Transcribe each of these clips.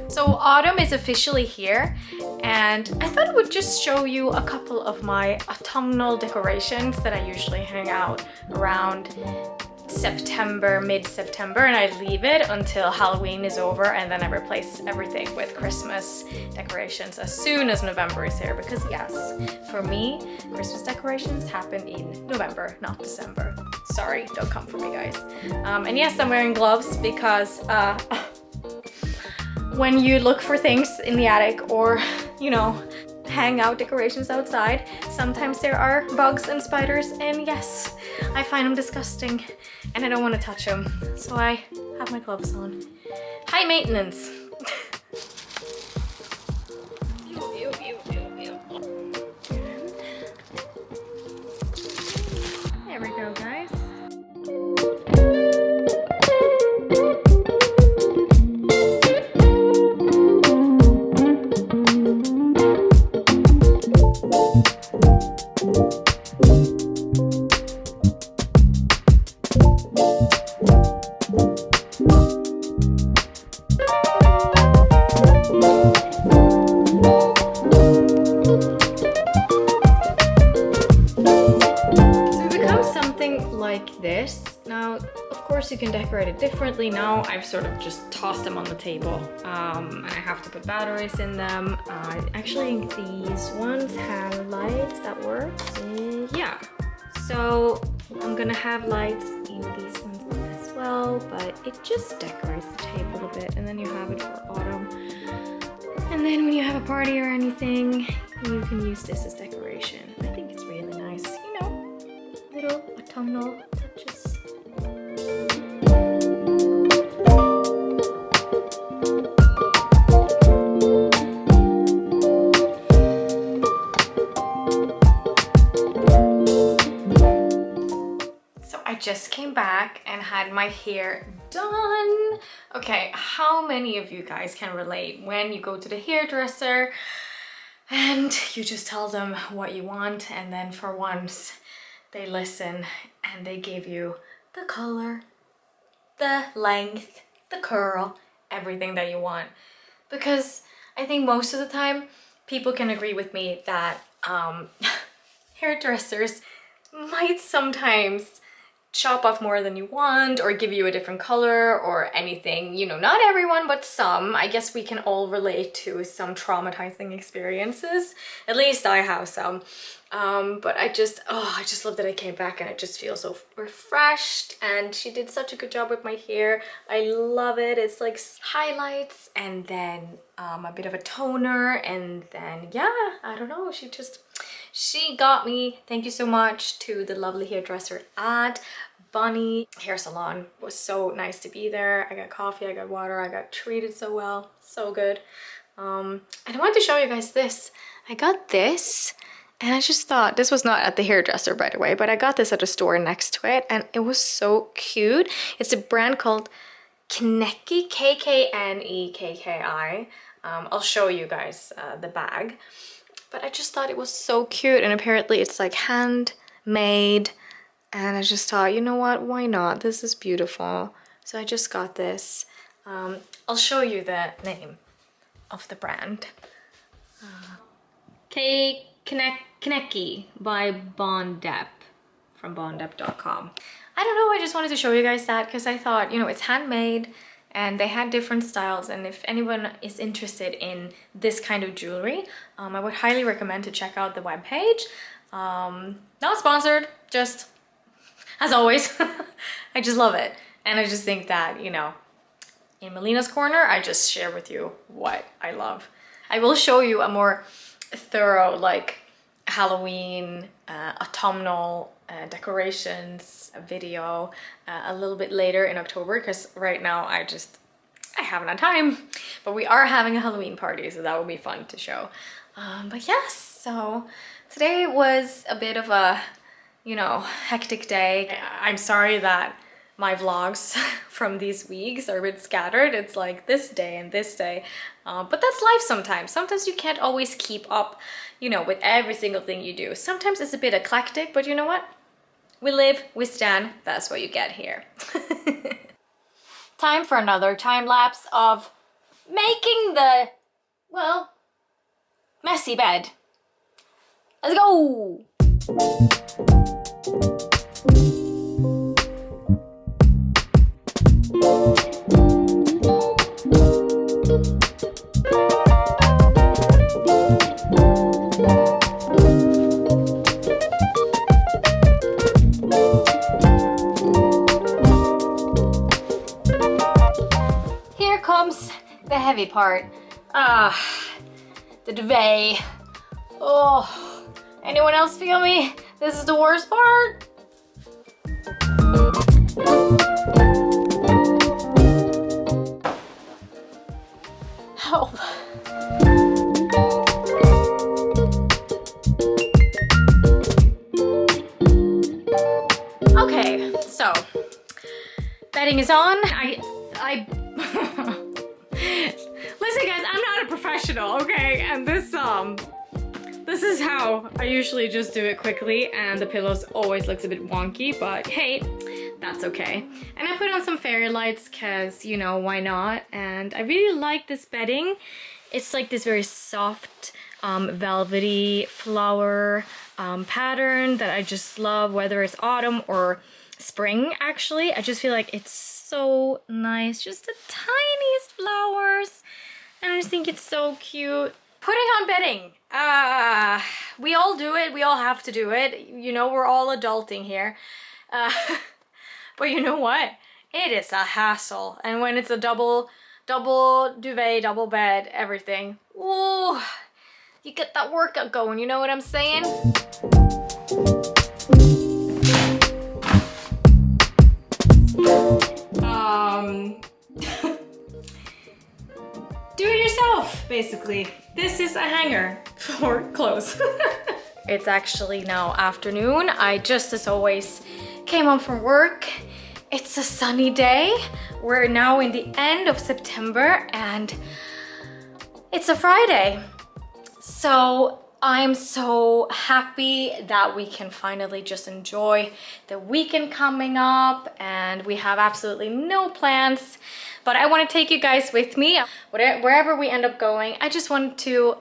So autumn is officially here, and I thought I would just show you a couple of my autumnal decorations that I usually hang out around September, mid-September, and I leave it until Halloween is over, and then I replace everything with Christmas decorations as soon as November is here, because yes, for me, Christmas decorations happen in November, not December. Sorry, don't come for me, guys. And yes, I'm wearing gloves because when you look for things in the attic or, you know, hang out decorations outside, sometimes there are bugs and spiders, and yes, I find them disgusting and I don't want to touch them, so I have my gloves on. High maintenance. There we go, guys. Like this. Now, of course, you can decorate it differently. Now I've sort of just tossed them on the table, and I have to put batteries in them. Actually, these ones have lights that work. Yeah, so I'm gonna have lights in these ones as well, but it just decorates the table a bit, and then you have it for autumn. And then when you have a party or anything, you can use this as decoration. I think it's really nice, you know, little autumnal touches. So I just came back and had my hair done. Okay, how many of you guys can relate when you go to the hairdresser and you just tell them what you want, and then for once they listen and they give you the color, the length, the curl, everything that you want? Because I think most of the time people can agree with me that hairdressers might sometimes chop off more than you want or give you a different color or anything. You know, not everyone, but some. I guess we can all relate to some traumatizing experiences. At least I have some. But I just love that I came back and I just feel so refreshed, and she did such a good job with my hair. I love it. It's like highlights and then a bit of a toner, and then yeah, I don't know, she got me. Thank you so much to the lovely hairdresser at Bunny Hair Salon. It was so nice to be there. I got coffee, I got water, I got treated so well, so good. And I wanted to show you guys this. I got this, and I just thought, this was not at the hairdresser, by the way, but I got this at a store next to it, and it was so cute. It's a brand called Knekki, K-K-N-E-K-K-I. I'll show you guys the bag. But I just thought it was so cute, and apparently it's like handmade, and I just thought, you know what, why not? This is beautiful. So I just got this. I'll show you the name of the brand. Knekki by Bondep from bondep.com. I don't know, I just wanted to show you guys that because I thought, you know, it's handmade and they had different styles, and if anyone is interested in this kind of jewelry, I would highly recommend to check out the webpage. Not sponsored, just as always. I just love it, and I just think that, you know, in Melina's Corner, I just share with you what I love. I will show you a more thorough, like, Halloween, autumnal decorations video a little bit later in October, because right now I haven't had time, but we are having a Halloween party, so that will be fun to show. But yes, so today was a bit of a, you know, hectic day. I'm sorry that my vlogs from these weeks are a bit scattered. It's like this day and this day, but that's life sometimes. Sometimes you can't always keep up, you know, with every single thing you do. Sometimes it's a bit eclectic, but you know what? We live, we stand, that's what you get here. time for another time lapse of making the, well, messy bed. Let's go! Here comes the heavy part. The duvet. Oh, anyone else feel me? This is the worst part. Help. Okay, so bedding is on. I listen guys, I'm not a professional, okay? And this is how I usually just do it quickly, and the pillows always looks a bit wonky, but hey, that's okay. And I put on some fairy lights because, you know, why not? And I really like this bedding. It's like this very soft, velvety flower pattern that I just love, whether it's autumn or spring, actually. I just feel like it's so nice. Just the tiniest flowers. And I just think it's so cute. Putting on bedding. We all do it. We all have to do it. You know, we're all adulting here. But you know what? It is a hassle. And when it's a double duvet, double bed, everything. Ooh, you get that workout going. You know what I'm saying? Do it yourself, basically. This is a hanger for clothes. It's actually now afternoon. I just, as always, came home from work. It's a sunny day. We're now in the end of September and it's a Friday. So I'm so happy that we can finally just enjoy the weekend coming up, and we have absolutely no plans, but I want to take you guys with me. Wherever we end up going, I just want to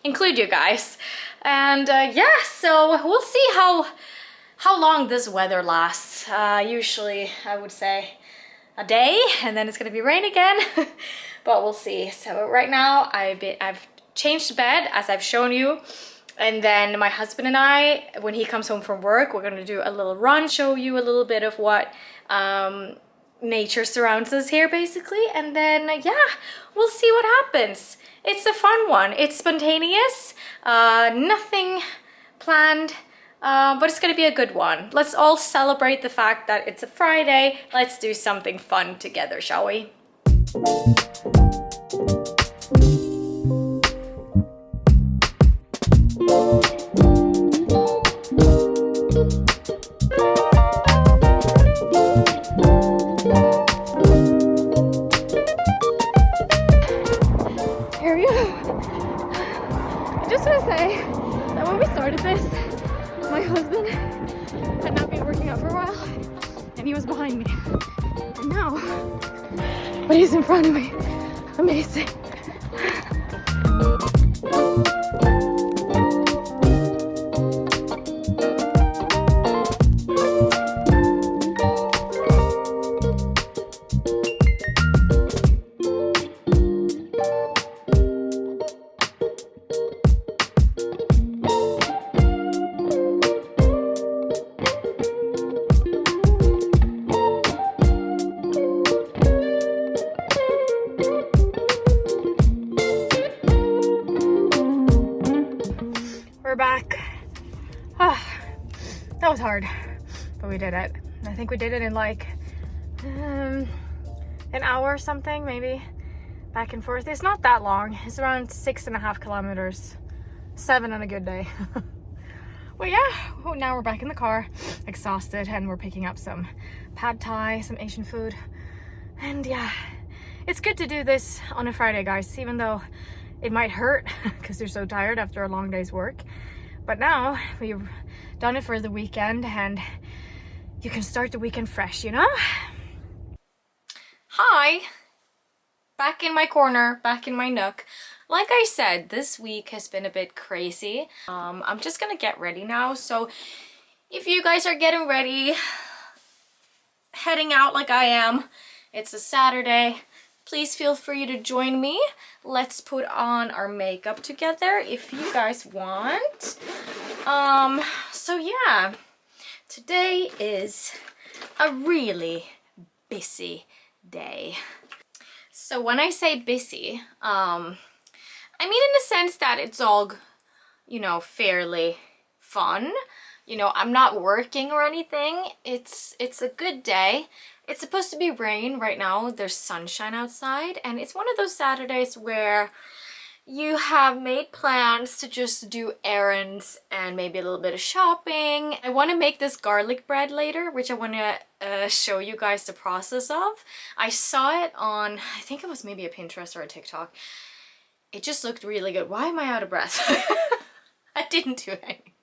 include you guys. And yeah, so we'll see how long this weather lasts. Usually I would say a day, and then it's gonna be rain again. But we'll see. So right now I've changed bed, as I've shown you, and then my husband and I, when he comes home from work, we're gonna do a little run, show you a little bit of what nature surrounds us here, basically, and then yeah, we'll see what happens. It's a fun one. It's spontaneous, nothing planned, but it's gonna be a good one. Let's all celebrate the fact that it's a Friday. Let's do something fun together, shall we? Here we go. I just want to say that when we started this, my husband had not been working out for a while and he was behind me. And now, but he's in front of me. Amazing. We're back. That was hard, but we did it. I think we did it in like an hour or something, maybe, back and forth. It's not that long. It's around 6.5 kilometers, 7 on a good day. Well, yeah, now we're back in the car, exhausted, and we're picking up some pad thai, some Asian food. And yeah, it's good to do this on a Friday, guys, even though it might hurt because you're so tired after a long day's work. But now we've done it for the weekend and you can start the weekend fresh, you know? hi. Back in my corner, back in my nook. Like I said, this week has been a bit crazy. I'm just gonna get ready now. So if you guys are getting ready, heading out like I am, it's a Saturday, please feel free to join me. Let's put on our makeup together if you guys want. So yeah, today is a really busy day. So when I say busy, I mean in the sense that it's all, you know, fairly fun. You know, I'm not working or anything. It's a good day. It's supposed to be rain right now. There's sunshine outside, and it's one of those Saturdays where you have made plans to just do errands and maybe a little bit of shopping. I want to make this garlic bread later, which I want to show you guys the process of. I saw it on, I think it was maybe a Pinterest or a TikTok. It just looked really good. Why am I out of breath? I didn't do anything.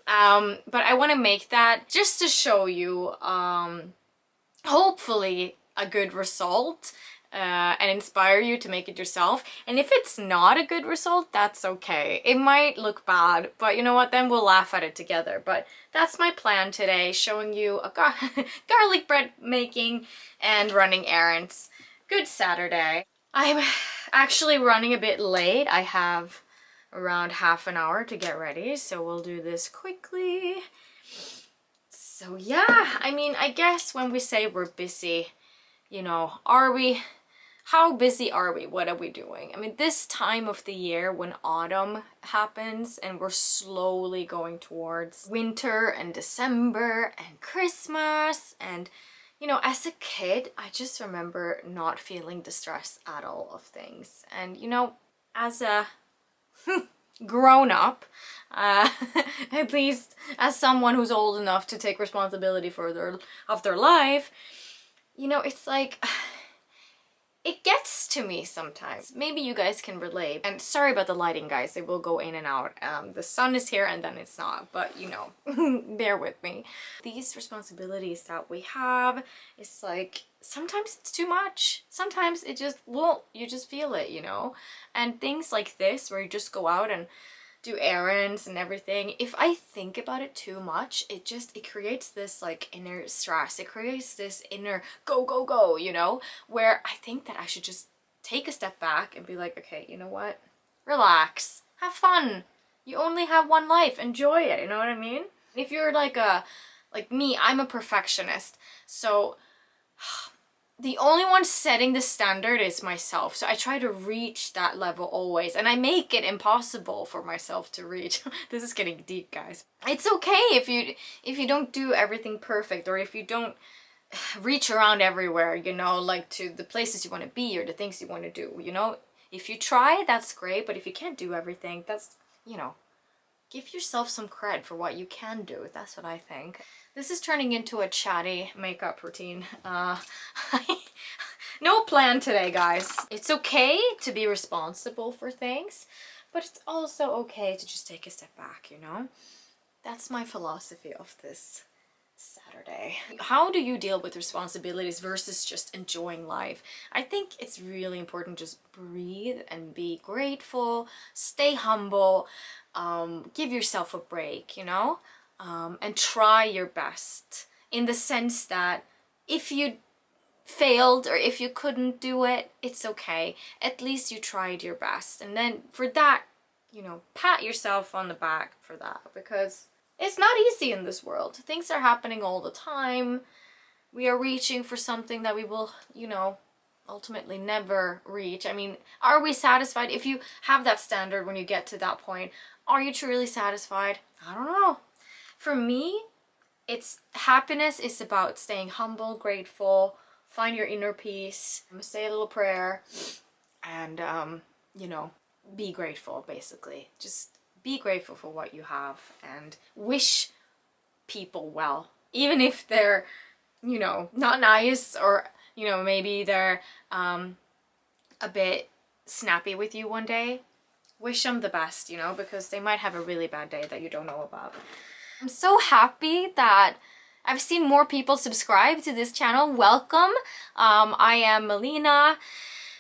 But I want to make that just to show you hopefully a good result and inspire you to make it yourself. And if it's not a good result, that's okay. It might look bad, but you know what, then we'll laugh at it together. But that's my plan today, showing you a garlic bread making and running errands. Good Saturday. I'm actually running a bit late. I have around half an hour to get ready, so we'll do this quickly. So yeah, I mean, I guess when we say we're busy, you know, how busy are we? What are we doing? I mean, this time of the year when autumn happens and we're slowly going towards winter and December and Christmas, and you know, as a kid, I just remember not feeling distressed at all of things. And you know, as a grown up, at least as someone who's old enough to take responsibility for their life, you know, it's like it gets to me sometimes. Maybe you guys can relate. And sorry about the lighting, guys. It will go in and out. The sun is here and then it's not, but you know, bear with me. These responsibilities that we have, it's like sometimes it's too much. Sometimes it just won't. You just feel it, you know? And things like this where you just go out and do errands and everything, if I think about it too much, it creates this like inner stress. It creates this inner go, go, go, you know, where I think that I should just take a step back and be like, okay, you know what? Relax, have fun. You only have one life, enjoy it, you know what I mean? If you're like me, I'm a perfectionist, so the only one setting the standard is myself. So I try to reach that level always, and I make it impossible for myself to reach. This is getting deep, guys. It's okay if you don't do everything perfect, or if you don't reach around everywhere, you know, like to the places you want to be or the things you want to do, you know. If you try, that's great, but if you can't do everything, that's, you know, give yourself some credit for what you can do. That's what I think. This is turning into a chatty makeup routine. No plan today, guys. It's okay to be responsible for things, but it's also okay to just take a step back, you know? That's my philosophy of this Saturday. How do you deal with responsibilities versus just enjoying life? I think it's really important to just breathe and be grateful, stay humble, give yourself a break, you know? And try your best, in the sense that if you failed or if you couldn't do it, it's okay. At least you tried your best. And then for that, you know, pat yourself on the back for that, because it's not easy in this world. Things are happening all the time. We are reaching for something that we will, you know, ultimately never reach. I mean, are we satisfied? If you have that standard when you get to that point, are you truly satisfied? I don't know. For me, happiness is about staying humble, grateful, find your inner peace, say a little prayer, and, you know, be grateful, basically. Just be grateful for what you have and wish people well. Even if they're, you know, not nice, or, you know, maybe they're a bit snappy with you one day. Wish them the best, you know, because they might have a really bad day that you don't know about. I'm so happy that I've seen more people subscribe to this channel. Welcome. I am Melina,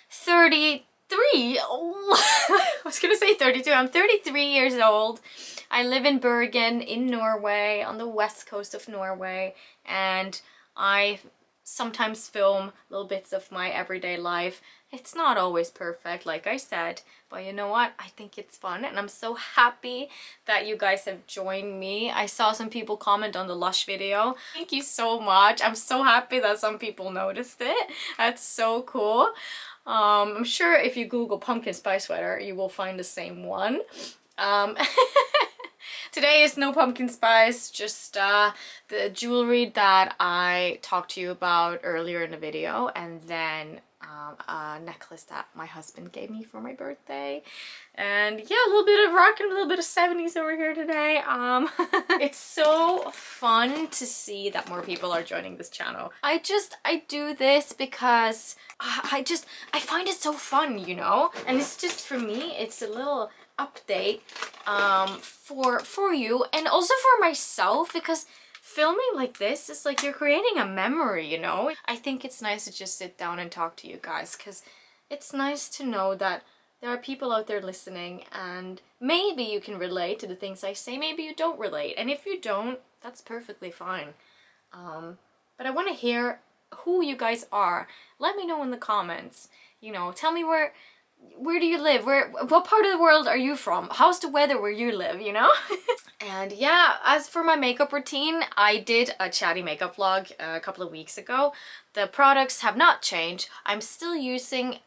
33. Oh, I was gonna say 32. I'm 33 years old. I live in Bergen in Norway, on the west coast of Norway, and I sometimes film little bits of my everyday life. It's not always perfect, like I said, but you know what? I think it's fun, and I'm so happy that you guys have joined me. I saw some people comment on the Lush video. Thank you so much. I'm so happy that some people noticed it. That's so cool. I'm sure if you Google pumpkin spice sweater, you will find the same one. Today is no pumpkin spice, just the jewelry that I talked to you about earlier in the video, and then a necklace that my husband gave me for my birthday. And yeah, a little bit of rock and a little bit of 70s over here today. It's so fun to see that more people are joining this channel. I do this because I find it so fun, you know? And it's just, for me, it's a little update for you, and also for myself, because filming like this is like you're creating a memory, you know? I think it's nice to just sit down and talk to you guys, because it's nice to know that there are people out there listening, and maybe you can relate to the things I say, maybe you don't relate, and if you don't, that's perfectly fine. But I want to hear who you guys are. Let me know in the comments, you know, tell me where do you live? What part of the world are you from? How's the weather where you live, you know? And yeah, as for my makeup routine, I did a chatty makeup vlog a couple of weeks ago. The products have not changed. I'm still using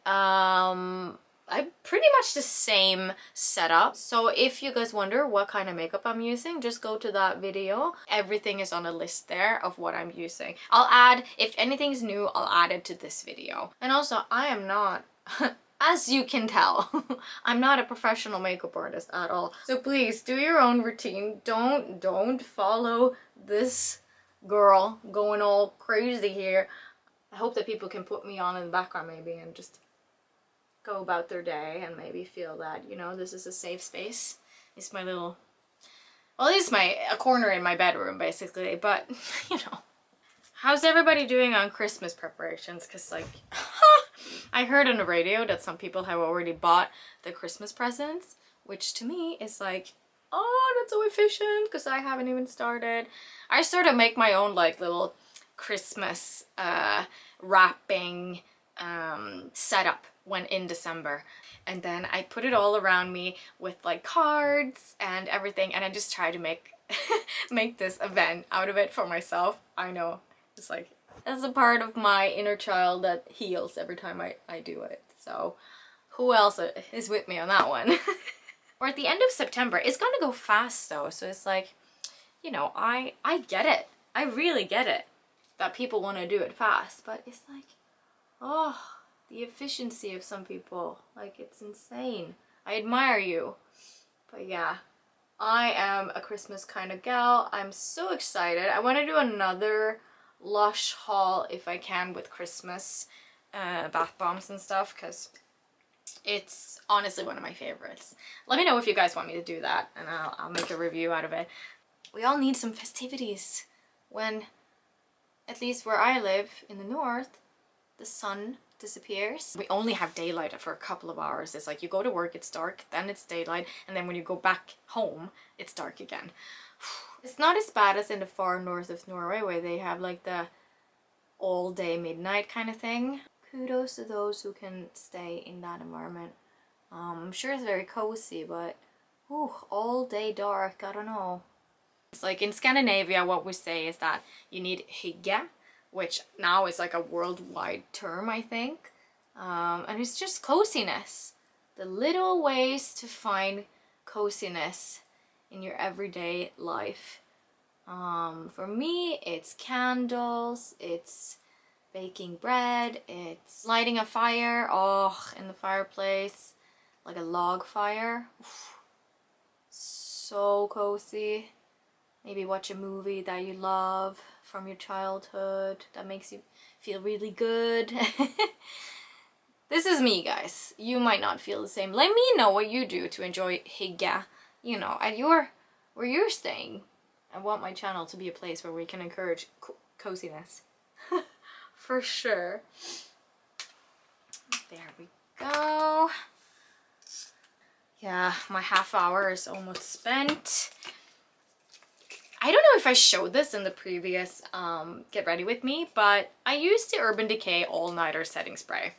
pretty much the same setup. So if you guys wonder what kind of makeup I'm using, just go to that video. Everything is on a list there of what I'm using. I'll add, if anything's new, I'll add it to this video. And also, I am not as you can tell, I'm not a professional makeup artist at all. So please do your own routine. Don't follow this girl going all crazy here. I hope that people can put me on in the background maybe and just go about their day and maybe feel that, you know, this is a safe space. It's my little, well, it's a corner in my bedroom basically, but you know. How's everybody doing on Christmas preparations? Because like, I heard on the radio that some people have already bought the Christmas presents, which to me is like, oh, that's so efficient, because I haven't even started. I sort of make my own like little Christmas wrapping setup when in December, and then I put it all around me with like cards and everything, and I just try to make this event out of it for myself. I know. It's like, that's a part of my inner child that heals every time I do it. So who else is with me on that one? Or at the end of September. It's gonna go fast though. So it's like, you know, I get it. I really get it that people want to do it fast. But it's like, oh, the efficiency of some people. Like, it's insane. I admire you. But yeah, I am a Christmas kind of gal. I'm so excited. I want to do another Lush haul if I can with Christmas bath bombs and stuff, because it's honestly one of my favorites. Let me know if you guys want me to do that, and I'll make a review out of it. We all need some festivities when, at least where I live in the north, the sun disappears. We only have daylight for a couple of hours. It's like you go to work, it's dark, then it's daylight, and then when you go back home, it's dark again. It's not as bad as in the far north of Norway, where they have like the all day midnight kind of thing. Kudos to those who can stay in that environment. I'm sure it's very cozy, but all day dark, I don't know. It's like in Scandinavia, what we say is that you need hygge, which now is like a worldwide term, I think. And it's just coziness. The little ways to find coziness in your everyday life. For me, it's candles, it's baking bread, it's lighting a fire, in the fireplace, like a log fire. Oof. So cozy. Maybe watch a movie that you love from your childhood that makes you feel really good. This is me, guys. You might not feel the same. Let me know what you do to enjoy hygge, you know, at where you're staying. I want my channel to be a place where we can encourage coziness. For sure. There we go. Yeah, my half hour is almost spent. I don't know if I showed this in the previous Get Ready With Me, but I used the Urban Decay All-Nighter Setting Spray.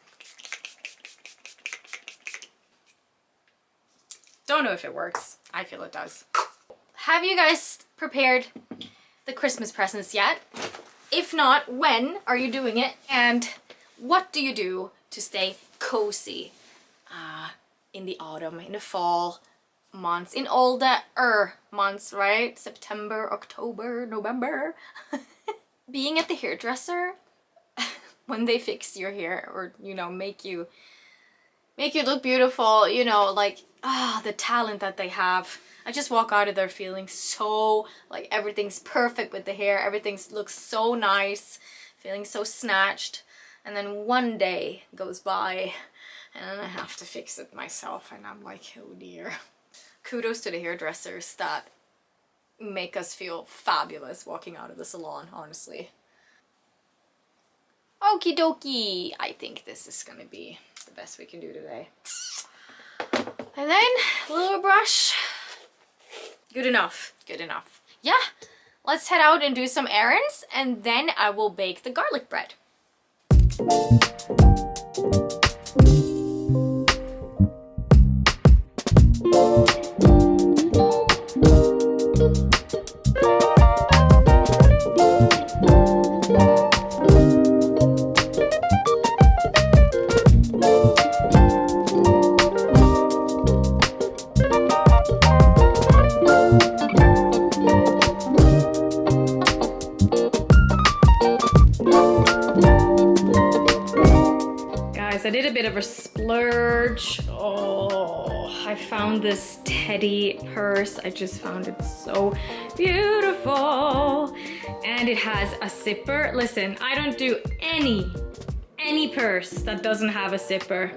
Don't know if it works. I feel it does. Have you guys prepared the Christmas presents yet? If not, when are you doing it? And what do you do to stay cozy in the autumn, in the fall months, in all the months, right? September, October, November. Being at the hairdresser when they fix your hair, or you know, make you look beautiful, you know, like the talent that they have. I just walk out of there feeling so like everything's perfect with the hair, everything looks so nice, feeling so snatched, and then one day goes by and then I have to fix it myself and I'm like, oh dear. Kudos to the hairdressers that make us feel fabulous walking out of the salon, honestly. Okie dokie, I think this is gonna be the best we can do today. And then a little brush. Good enough, good enough. Yeah, let's head out and do some errands and then I will bake the garlic bread. I did a bit of a splurge. Oh, I found this teddy purse. I just found it so beautiful. And it has a zipper. Listen, I don't do any purse that doesn't have a zipper.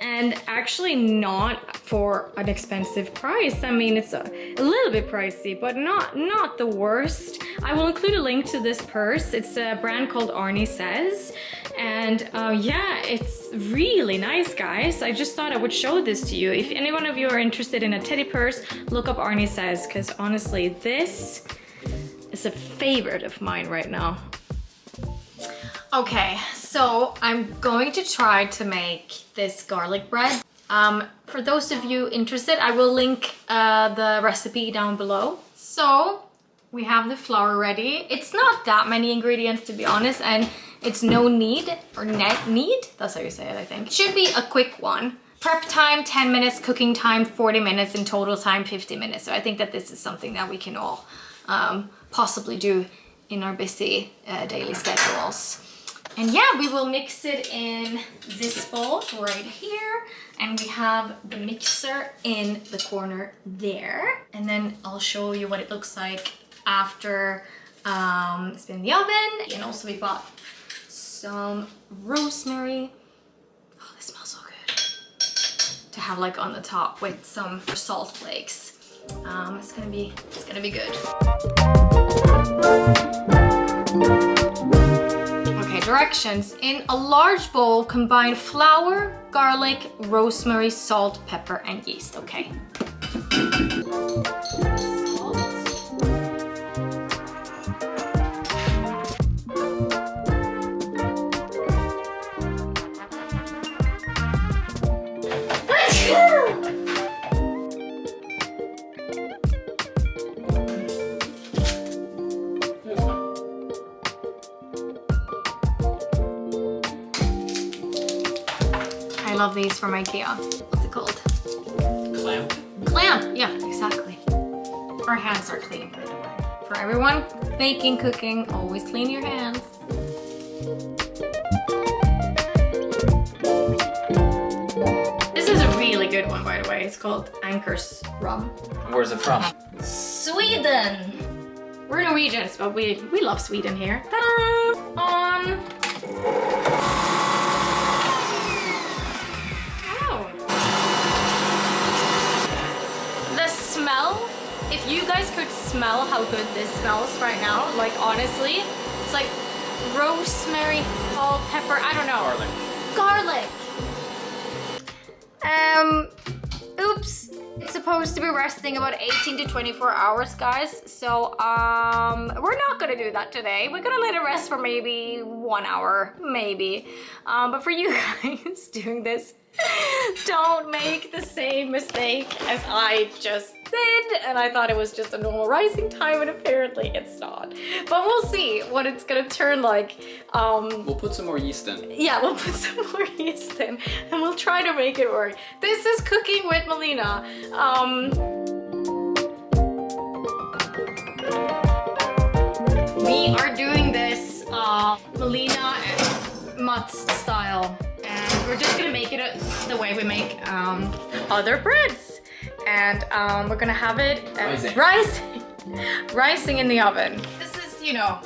And actually not for an expensive price. I mean, it's a little bit pricey, but not the worst. I will include a link to this purse. It's a brand called Arnie Says. And yeah, it's really nice, guys. I just thought I would show this to you. If any one of you are interested in a teddy purse, look up Arnie Says, because honestly, this is a favorite of mine right now. Okay, so I'm going to try to make this garlic bread. For those of you interested, I will link the recipe down below. So we have the flour ready. It's not that many ingredients, to be honest, and it's no need, or need? That's how you say it, I think. It should be a quick one. Prep time, 10 minutes, cooking time, 40 minutes, and total time, 50 minutes. So I think that this is something that we can all possibly do in our busy daily schedules. And yeah, we will mix it in this bowl right here. And we have the mixer in the corner there. And then I'll show you what it looks like after it's been in the oven. And also we bought some rosemary. Oh, this smells so good. To have like on the top with some salt flakes. It's gonna be good. Okay, directions. In a large bowl, combine flour, garlic, rosemary, salt, pepper, and yeast. Okay. I love these from IKEA. What's it called? Clamp. Clamp, yeah, exactly. Our hands are clean, by the way. For everyone baking, cooking, always clean your hands. This is a really good one, by the way. It's called Anchor's Rum. Where's it from? Sweden! We're Norwegians, but we love Sweden here. Ta-da! On. Oh. The smell, if you guys could smell smell how good this smells right now. Like honestly, it's like rosemary, salt, pepper, I don't know. Garlic. Oops. It's supposed to be resting about 18 to 24 hours, guys. So, we're not gonna do that today. We're gonna let it rest for maybe 1 hour, maybe. But for you guys doing this, don't make the same mistake as I just did. And I thought it was just a normal rising time, and apparently it's not. But we'll see what it's gonna turn like. We'll put some more yeast in. Yeah, we'll put some more yeast in, and we'll try to make it work. This is Cooking with Melina. We are doing this Melina and Mats style. And we're just gonna make it the way we make other breads. And we're gonna have it rising in the oven. This is, you know,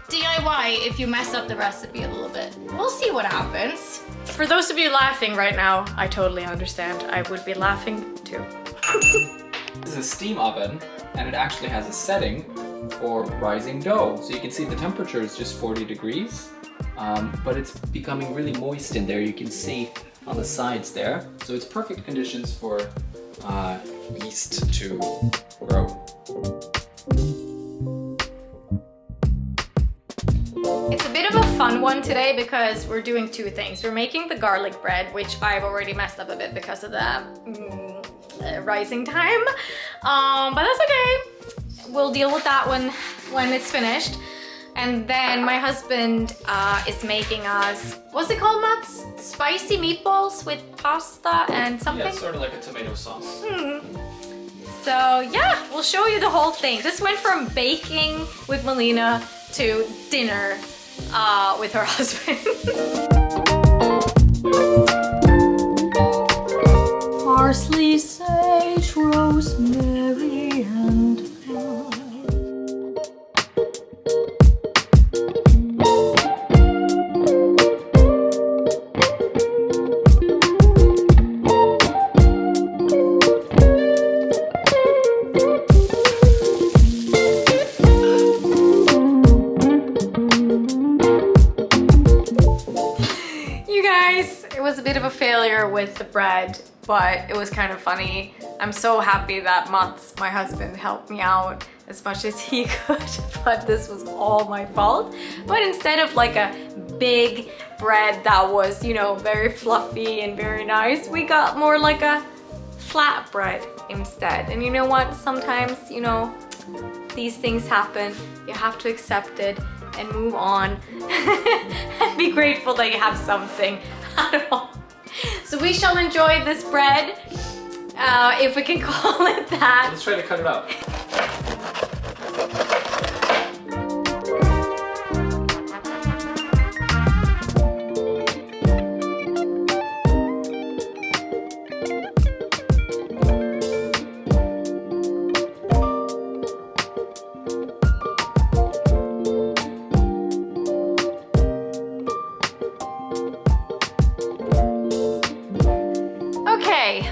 DIY if you mess up the recipe a little bit. We'll see what happens. For those of you laughing right now, I totally understand. I would be laughing too. This is a steam oven, and it actually has a setting for rising dough. So you can see the temperature is just 40 degrees. But it's becoming really moist in there. You can see on the sides there. So it's perfect conditions for yeast to grow. It's a bit of a fun one today because we're doing two things. We're making the garlic bread, which I've already messed up a bit because of the rising time. But that's okay. We'll deal with that when it's finished. And then my husband is making us, what's it called, Mats? Spicy meatballs with pasta and something? Yeah, it's sort of like a tomato sauce. So yeah, we'll show you the whole thing. This went from baking with Melina to dinner with her husband. Parsley, sage, rosemary, and thyme. With the bread, but it was kind of funny. I'm so happy that Mats, my husband, helped me out as much as he could, but this was all my fault. But instead of like a big bread that was, you know, very fluffy and very nice, we got more like a flat bread instead. And you know what? Sometimes, you know, these things happen. You have to accept it and move on and be grateful that you have something at all. So we shall enjoy this bread, if we can call it that. Let's try to cut it up.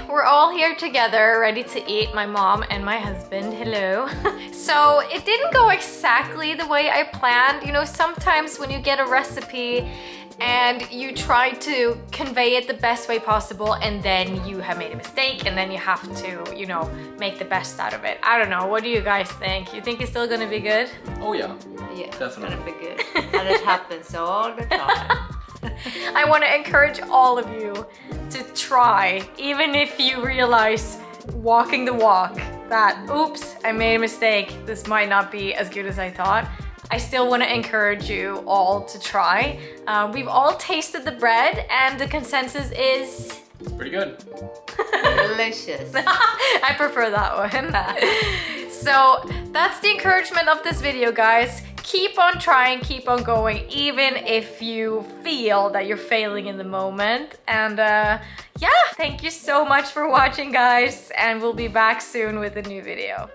We're all here together, ready to eat, my mom and my husband. Hello. So it didn't go exactly the way I planned. You know, sometimes when you get a recipe and you try to convey it the best way possible, and then you have made a mistake, and then you have to, you know, make the best out of it. I don't know. What do you guys think? You think it's still gonna be good? Oh yeah. Yeah, definitely. it's gonna be good. And it happens all the time. I want to encourage all of you to try, even if you realize walking the walk that, oops, I made a mistake, this might not be as good as I thought. I still want to encourage you all to try. We've all tasted the bread, and the consensus is... It's pretty good. Delicious. I prefer that one. So that's the encouragement of this video, guys. Keep on trying, keep on going, even if you feel that you're failing in the moment. And yeah, thank you so much for watching, guys, and we'll be back soon with a new video.